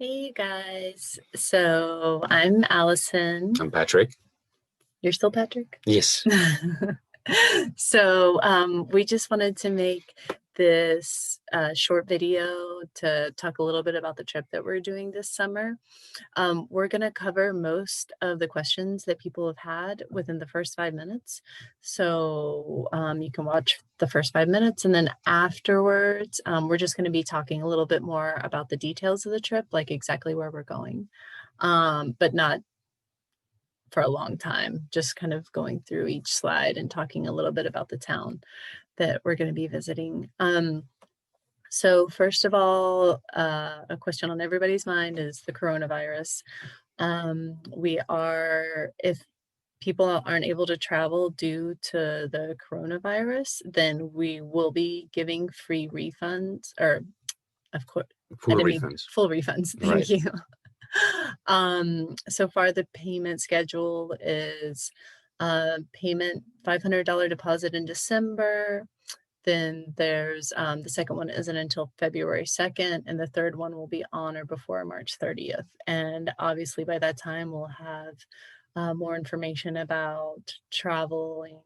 Hey guys. So I'm Allison. I'm Patrick. You're still Patrick? Yes. So we just wanted to make this short video to talk a little bit about the trip that we're doing this summer. We're going to cover most of the questions that people have had within the first 5 minutes. So you can watch the first 5 minutes, and then afterwards, we're just going to be talking a little bit more about the details of the trip, like exactly where we're going, but not for a long time, just kind of going through each slide and talking a little bit about the town that we're going to be visiting. So first of all, a question on everybody's mind is the coronavirus. If people aren't able to travel due to the coronavirus, then we will be giving free refunds, or of course, Full refunds. full refunds. Thank you. So far the payment schedule is payment $500 deposit in December. Then there's the second one isn't until February 2nd, and the third one will be on or before March 30th. And obviously by that time we'll have more information about traveling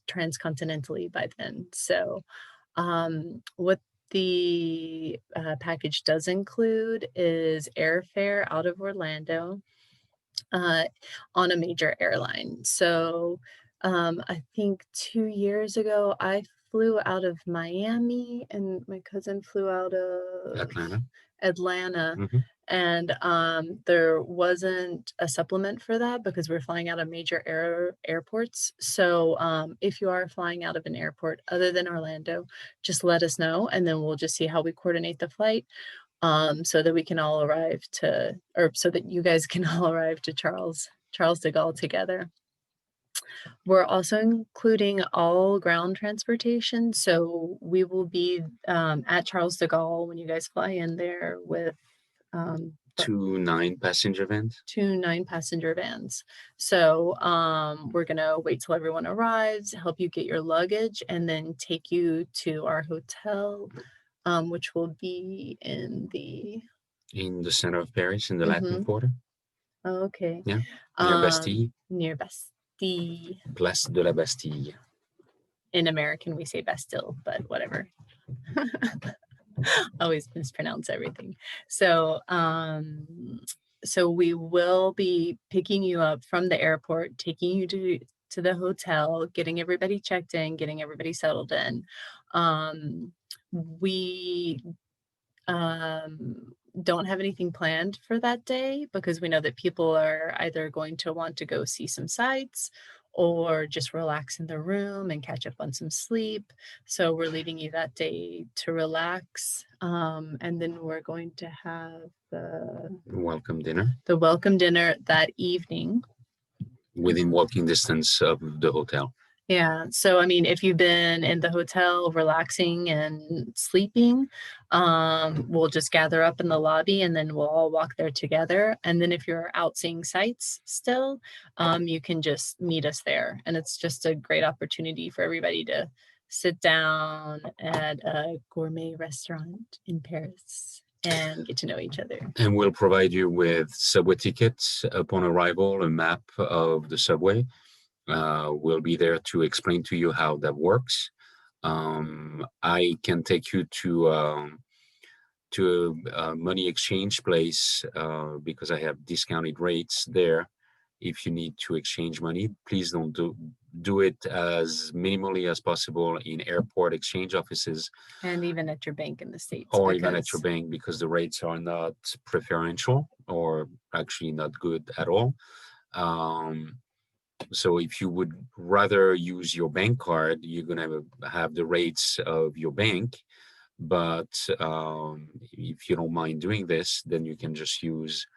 transcontinentally by then. So what the package does include is airfare out of Orlando on a major airline. So I think 2 years ago, I flew out of Miami and my cousin flew out of Atlanta. Mm-hmm. And there wasn't a supplement for that because we're flying out of major airports. So if you are flying out of an airport other than Orlando, just let us know, and then we'll just see how we coordinate the flight so that we can all arrive to, or so that you guys can all arrive to Charles de Gaulle together. We're also including all ground transportation. So we will be at Charles de Gaulle when you guys fly in there with two 9-passenger vans. Two 9-passenger vans. So we're gonna wait till everyone arrives, help you get your luggage, and then take you to our hotel, which will be in the center of Paris, in the Latin Quarter. Oh, okay. Yeah, near Bastille. Near Bastille. Place de la Bastille. In American, we say Bastille, but whatever. Always mispronounce everything. So, so we will be picking you up from the airport, taking you to the hotel, getting everybody checked in, getting everybody settled in. We don't have anything planned for that day because we know that people are either going to want to go see some sights or just relax in the room and catch up on some sleep. So we're leaving you that day to relax. And then we're going to have the welcome dinner that evening. Within walking distance of the hotel. Yeah. So, I mean, if you've been in the hotel relaxing and sleeping, we'll just gather up in the lobby and then we'll all walk there together. And then if you're out seeing sights still, you can just meet us there. And it's just a great opportunity for everybody to sit down at a gourmet restaurant in Paris and get to know each other. And we'll provide you with subway tickets upon arrival, a map of the subway. We'll be there to explain to you how that works. I can take you to a money exchange place because I have discounted rates there. If you need to exchange money, please don't do it as minimally as possible in airport exchange offices. And even at your bank in the States. Or even at your bank, because the rates are not preferential or actually not good at all. So if you would rather use your bank card, you're going to have the rates of your bank. But if you don't mind doing this, then you can just use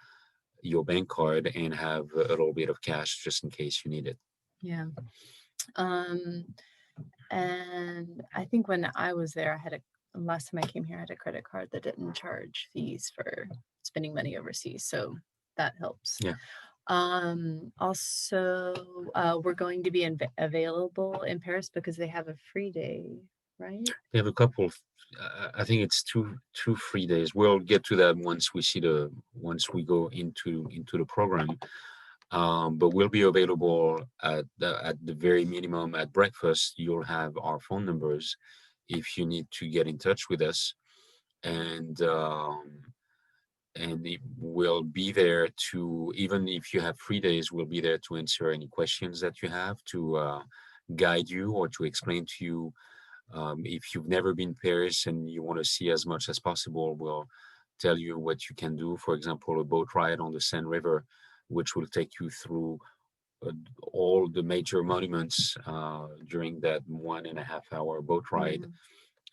your bank card and have a little bit of cash just in case you need it. Yeah. And I think when I was there, last time I came here, I had a credit card that didn't charge fees for spending money overseas. So that helps. Yeah. Also, we're going to be available in Paris because they have a free day right? They have a couple of, I think it's two free days. We'll get to that once we go into the program. But we'll be available at the very minimum at breakfast. You'll have our phone numbers if you need to get in touch with us, and it will be there to, even if you have 3 days, we'll be there to answer any questions that you have, to guide you or to explain to you. If you've never been to Paris and you want to see as much as possible, we'll tell you what you can do. For example, a boat ride on the Seine River, which will take you through uh, all the major monuments during that 1.5 hour boat ride, Mhm.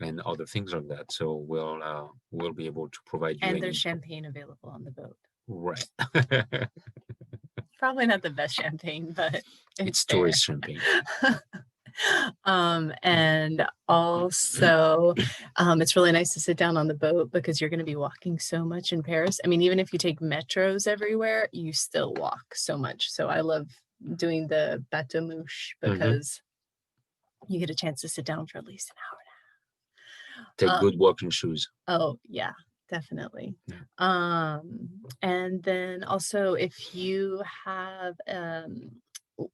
and other things like that. So we'll be able to provide you And there's any. champagne available on the boat. Right. Probably not the best champagne, but It's it's there. tourist champagne. And also, it's really nice to sit down on the boat because you're going to be walking so much in Paris. I mean, even if you take metros everywhere, you still walk so much. So I love doing the bateau mouche Mhm. because you get a chance to sit down for at least an hour. Take Uh, good walking shoes. oh yeah, definitely. Yeah. And then also if you have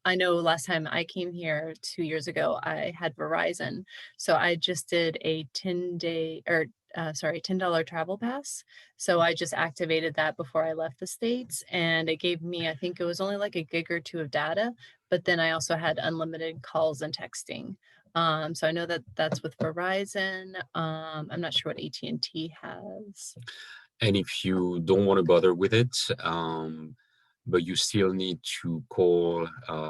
I know last time I came here 2 years ago, I had Verizon. So I just did a 10-day or $10 travel pass. So I just activated that before I left the States and it gave me, I think it was only like a gig or two of data, but then I also had unlimited calls and texting. So I know that that's with Verizon. I'm not sure what AT&T has. And if you don't want to bother with it, but you still need to call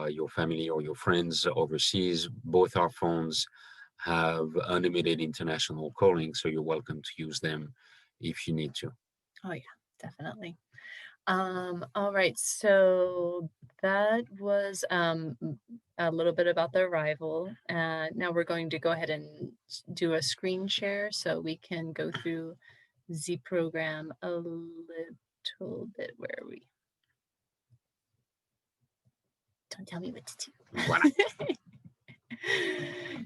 your family or your friends overseas, both our phones have unlimited international calling, so you're welcome to use them if you need to. Oh yeah, definitely. All right, so that was a little bit about the arrival. Now we're going to go ahead and do a screen share so we can go through the program a little bit. Where are we? Don't tell me what to Voilà. do.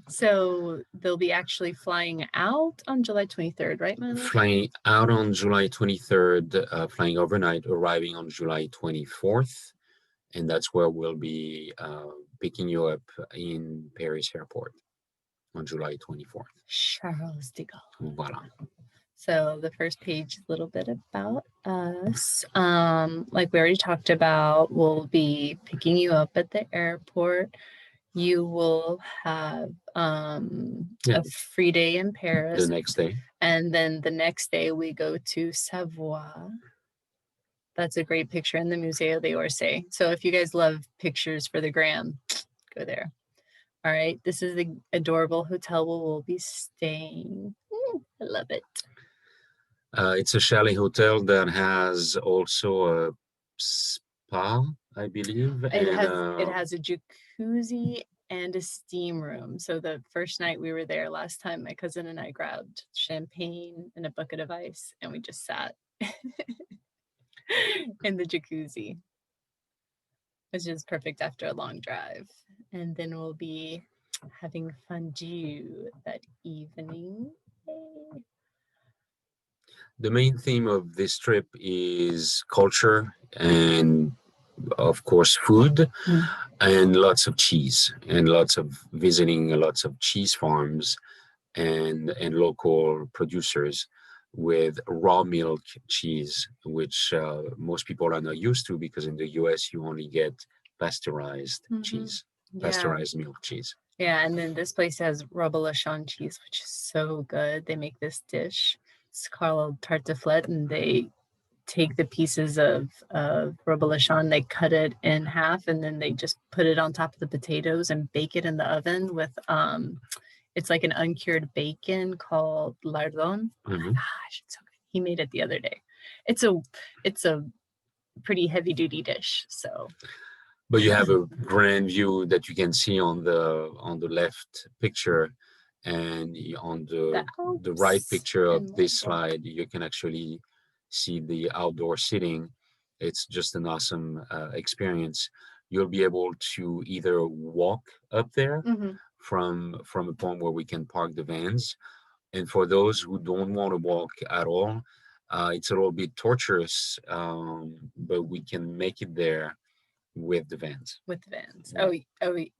So they'll be actually flying out on July 23rd, right, Milo? Flying out on July 23rd, flying overnight, arriving on July 24th. And that's where we'll be picking you up in Paris Airport on July 24th. Charles de Gaulle. Voilà. So the first page, a little bit about us. Like we already talked about, we'll be picking you up at the airport. You will have Yeah, a free day in the Paris. next day. And then the next day we go to Savoie. That's a great picture in the Museo d'Orsay. So if you guys love pictures for the gram, go there. All right, this is the adorable hotel where we'll be staying. I love it. It's a chalet hotel that has also a spa, I believe, It and has a jacuzzi and a steam room. So the first night we were there last time, my cousin and I grabbed champagne and a bucket of ice and we just sat in the jacuzzi, which is perfect after a long drive. And then we'll be having fondue that evening. Yay. the main theme of this trip is culture and, of course, food, and lots of cheese, and lots of visiting lots of cheese farms and local producers with raw milk cheese, which most people are not used to because in the US you only get pasteurized cheese, Yeah. pasteurized milk cheese. Yeah, and then this place has Reblochon cheese, which is so good. They make this dish. It's called tartiflette, and they take the pieces of Reblochon, they cut it in half, and then they just put it on top of the potatoes and bake it in the oven with it's like an uncured bacon called lardon. Oh my gosh, it's so good. He made it the other day. It's a pretty heavy duty dish. So But you have a grand view that you can see on the left picture, and on the right picture of this slide, you can actually see the outdoor seating. It's just an awesome experience. You'll be able to either walk up there from a point where we can park the vans. And for those who don't want to walk at all, it's a little bit torturous, but we can make it there with the vans. With the vans. Yeah.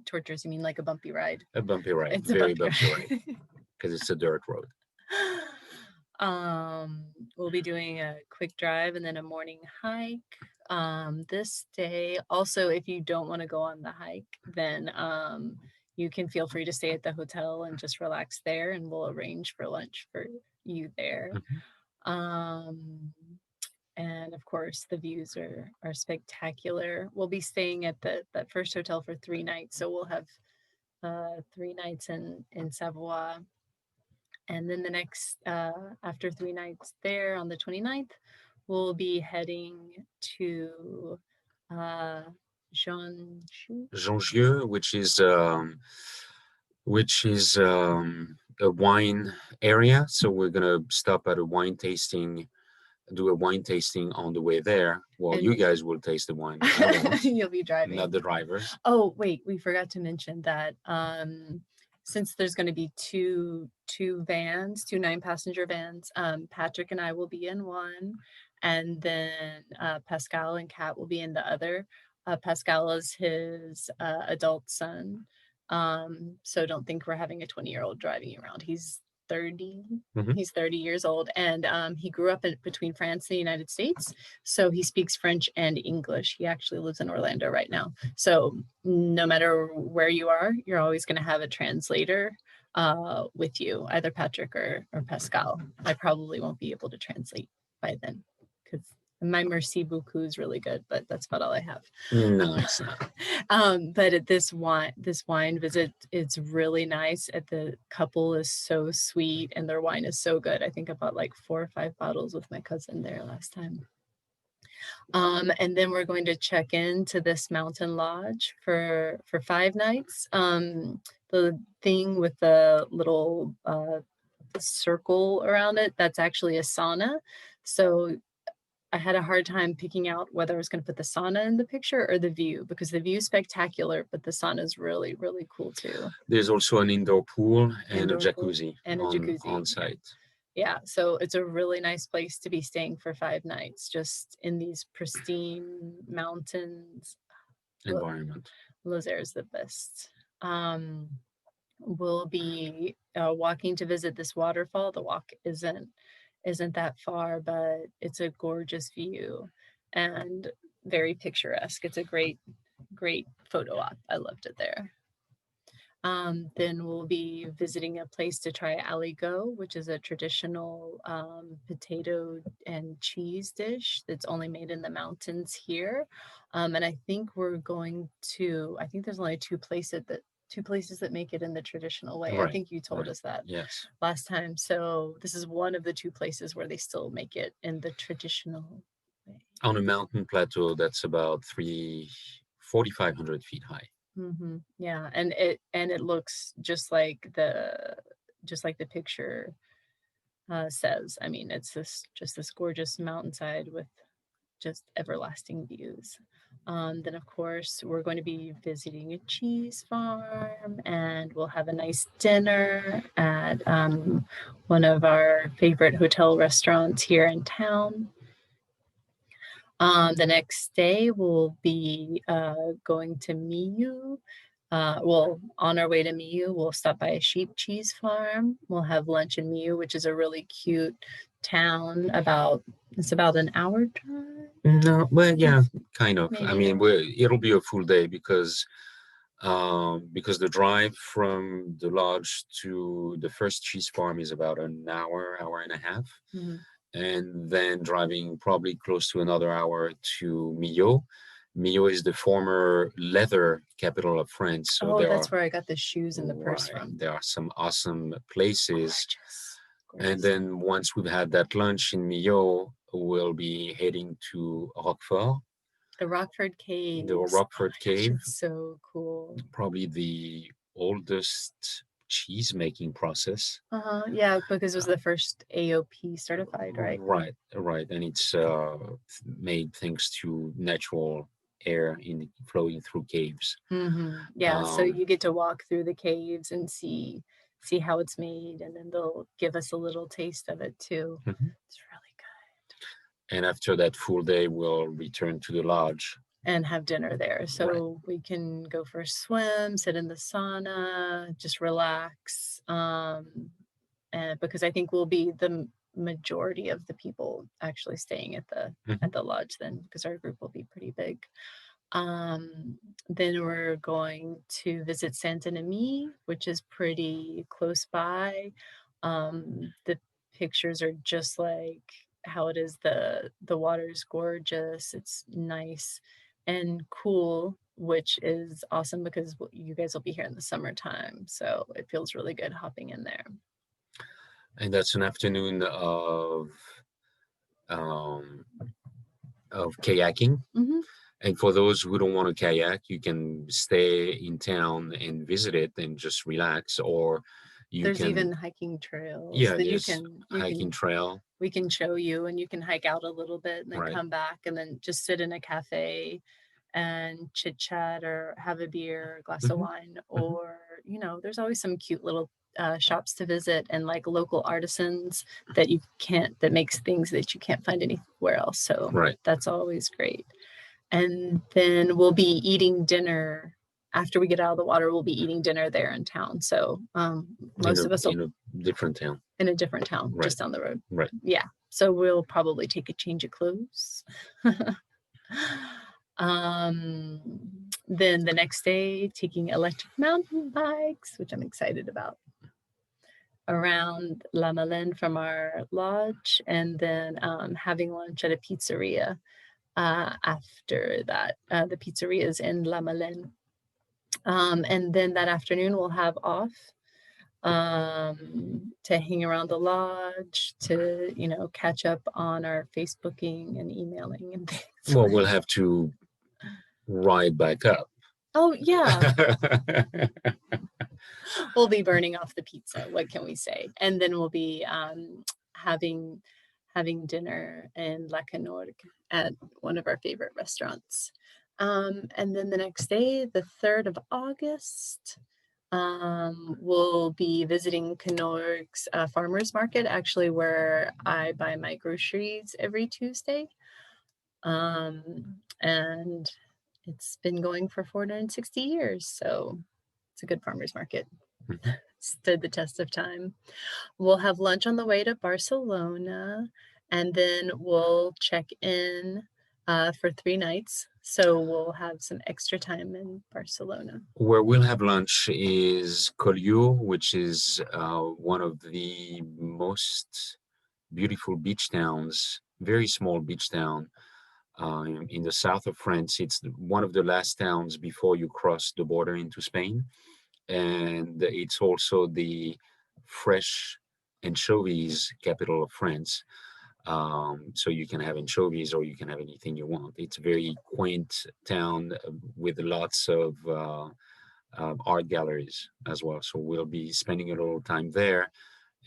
Tortures, you mean like a bumpy ride? A bumpy ride, It's a very bumpy bumpy ride, ride. because it's a dirt road. We'll be doing a quick drive and then a morning hike. This day, also, if you don't want to go on the hike, then you can feel free to stay at the hotel and just relax there, and we'll arrange for lunch for you there. Mhm. And of course, the views are spectacular. We'll be staying at that first hotel for 3 nights, so we'll have 3 nights in Savoie. And then the next, after 3 nights there on the 29th, we'll be heading to uh, Jeonju. Jongieu, which is a wine area. So we're gonna stop at a wine tasting, do a wine tasting on the way there. Well, you And guys will taste the wine. I won't, you'll be driving. not the drivers. Oh, wait, we forgot to mention that since there's going to be two vans, two 9-passenger vans, Patrick and I will be in one, and then Pascal and Kat will be in the other. Pascal is his adult son. So don't think we're having a 20-year-old driving around. He's 30. Mhm. He's 30 years old, and he grew up between France and the United States. So he speaks French and English. He actually lives in Orlando right now. So no matter where you are, you're always going to have a translator with you, either Patrick or Pascal. I probably won't be able to translate by then because my merci beaucoup is really good, but that's about all I have. No, it's not. But at this wine visit, it's really nice. The couple is so sweet and their wine is so good. I think I bought like 4 or 5 bottles with my cousin there last time. And then we're going to check into this mountain lodge for 5 nights. The thing with the little circle around it, that's actually a sauna. So I had a hard time picking out whether I was going to put the sauna in the picture or the view, because the view is spectacular, but the sauna is really, really cool too. There's also an indoor pool and Indoor a pool jacuzzi and a jacuzzi. on site. Yeah, so it's a really nice place to be staying for 5 nights, just in these pristine mountains. Environment. Lozère is the best. We'll be walking to visit this waterfall. The walk isn't that far, but it's a gorgeous view and very picturesque. It's a great photo op. I loved it there. Then we'll be visiting a place to try aligot, which is a traditional potato and cheese dish that's only made in the mountains here. And I think there's only 2 places that make it in the traditional way. Right, I think you told right. us that Yes. last time. So this is one of the 2 places where they still make it in the traditional way. On a mountain plateau that's about 4,500 feet high. Yeah, and it looks just like the picture says. I mean, it's this gorgeous mountainside with just everlasting views. Then of course we're going to be visiting a cheese farm, and we'll have a nice dinner at one of our favorite hotel restaurants here in town. The next day we'll be going to Miu. On our way to Miu, we'll stop by a sheep cheese farm. We'll have lunch in Miu, which is a really cute town. It's about an hour drive. No, well, yeah, kind of. I Maybe mean, it'll be a full day because the drive from the lodge to the first cheese farm is about an hour and a half. Mhm. And then driving probably close to another hour to Millau. Millau is the former leather capital of France. So That's where I got the shoes and the purse right, from. there are some awesome places. Gorgeous. And then once we've had that lunch in Millau, we'll be heading to Roquefort. The Rockford Cave. The Rockford Cave. So cool. Probably the oldest cheese making process. Yeah, because it was the first AOP certified, right? Right. And it's made thanks to natural air flowing through caves. Yeah, so Um, you get to walk through the caves and see how it's made, and then they'll give us a little taste of it too. mhm. It's really good. And after that full day, we'll return to the lodge. And have dinner there. Right. So we can go for a swim, sit in the sauna, just relax. And because I think we'll be the majority of the people actually staying at Mhm. the lodge then, because our group will be pretty big. Then we're going to visit Saint Denis, which is pretty close by. The pictures are just like how it is. The water's gorgeous. It's nice and cool, which is awesome because you guys will be here in the summertime. So it feels really good hopping in there. And that's an afternoon um, of kayaking. Mhm. And for those who don't want to kayak, you can stay in town and visit it and just relax, or you There's can, even hiking trails yeah, that there's hiking trail, we can show you, and you can hike out a little bit and then right? come back and then just sit in a cafe and chit chat or have a beer, a glass of Hmm. wine, Hmm. or there's always some cute little shops to visit and like local artisans that makes things that you can't find anywhere else. So Right. that's always great. And then we'll be eating dinner after we get out of the water. We'll be eating dinner there in town. So most of us will In a different town, in a different town right? just down the road. Right. Yeah. So we'll probably take a change of clothes. um, then the next day, taking electric mountain bikes, which I'm excited about, around La Malene from our lodge, and then having lunch at a pizzeria after that. The pizzeria is in La Malene. And then that afternoon, we'll have off to hang around the lodge, to catch up on our Facebooking and emailing and things. Well, we'll have to ride back up. Oh yeah, we'll be burning off the pizza. What can we say? And then we'll be having dinner in La Kenorg at one of our favorite restaurants. And then the next day, the 3rd of August, we'll be visiting Kenorg's farmers market, actually where I buy my groceries every Tuesday. And it's been going for 460 years, so it's a good farmers market. Mhm. Stood the test of time. We'll have lunch on the way to Barcelona, and then we'll check in for 3 nights. So we'll have some extra time in Barcelona. Where we'll have lunch is Collioure, which is one of the most beautiful beach towns, very small beach town in the south of France. It's one of the last towns before you cross the border into Spain. And it's also the fresh anchovies capital of France. So you can have anchovies or you can have anything you want. It's a very quaint town with lots of art galleries as well. So we'll be spending a little time there.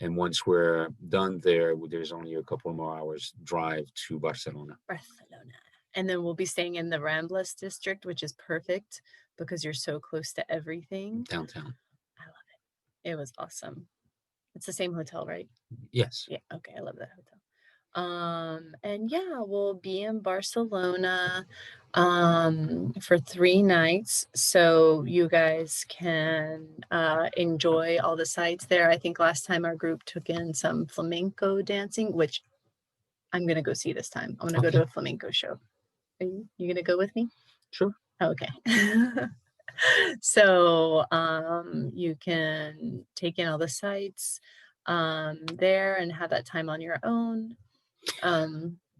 And once we're done there, there's only a couple more hours drive to Barcelona. Barcelona. And then we'll be staying in the Ramblers district, which is perfect because you're so close to everything. Downtown. I love it. It was awesome. It's the same hotel, right? Yes. Yeah. Okay. I love that hotel. And yeah, we'll be in Barcelona for 3 nights, so you guys can enjoy all the sights there. I think last time our group took in some flamenco dancing, which I'm gonna go see this time. I'm gonna go to a flamenco show. Are you gonna go with me? Sure. Okay. So you can take in all the sights there and have that time on your own.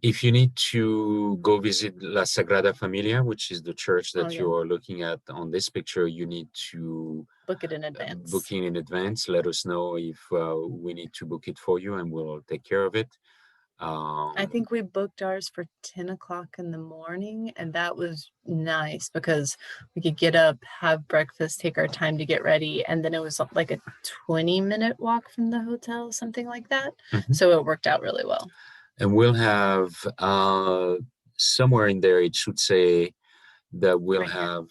If you need to go visit La Sagrada Familia, which is the church Oh, that yeah. you're looking at on this picture, you need to Book it in advance. booking in advance. Let us know if we need to book it for you, and we'll take care of it. I think we booked ours for 10 o'clock in the morning, and that was nice because we could get up, have breakfast, take our time to get ready, and then it was like a 20-minute walk from the hotel, something like that. Mhm. So it worked out really well. And we'll have somewhere in there, it should say that will Right here, have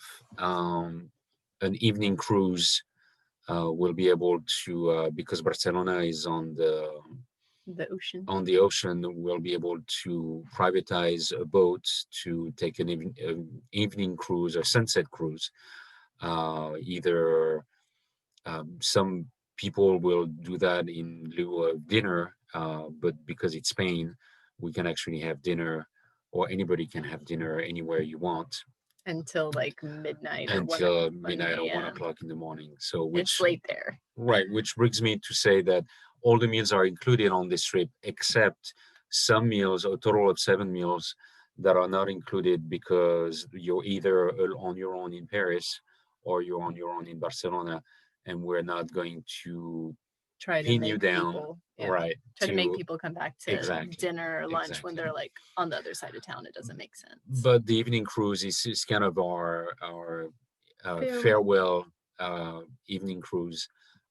an evening cruise. We'll be able to, because Barcelona is the ocean. on the ocean, we'll be able to privatize a boat to take an evening cruise or sunset cruise. Either some people will do that in lieu of dinner, but because it's Spain, we can actually have dinner, or anybody can have dinner anywhere you want Until like midnight or until 1 midnight or one a.m. o'clock in the morning. So, It's which late there. right, which brings me to say that all the meals are included on this trip, except some meals, a total of 7 meals that are not included because you're either on your own in Paris or you're on your own in Barcelona, and we're not going to Try to pin you make down, people, yeah, right, try to make to people come back to exactly, dinner or lunch when exactly. they're like on the other side of town. It doesn't make sense. But the evening cruise is kind of our Farewell. farewell evening cruise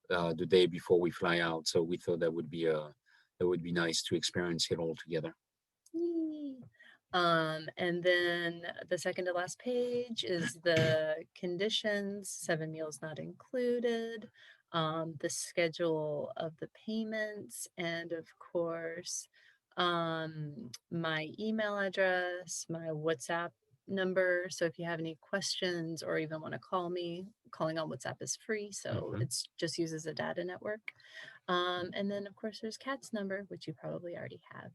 the day before we fly out. So we thought that would be nice to experience it all together. Yay. And then the second to last page is the conditions, 7 meals not included, the schedule of the payments, and of course, my email address, my WhatsApp number. So if you have any questions or even want to call me, calling on WhatsApp is free. So Mhm. it's just uses a data network. And then of course there's Kat's number, which you probably already have.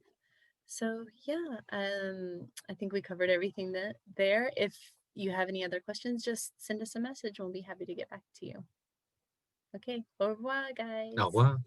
So yeah, I think we covered everything that there. If you have any other questions, just send us a message. We'll be happy to get back to you. Okay, au revoir, Au guys. revoir.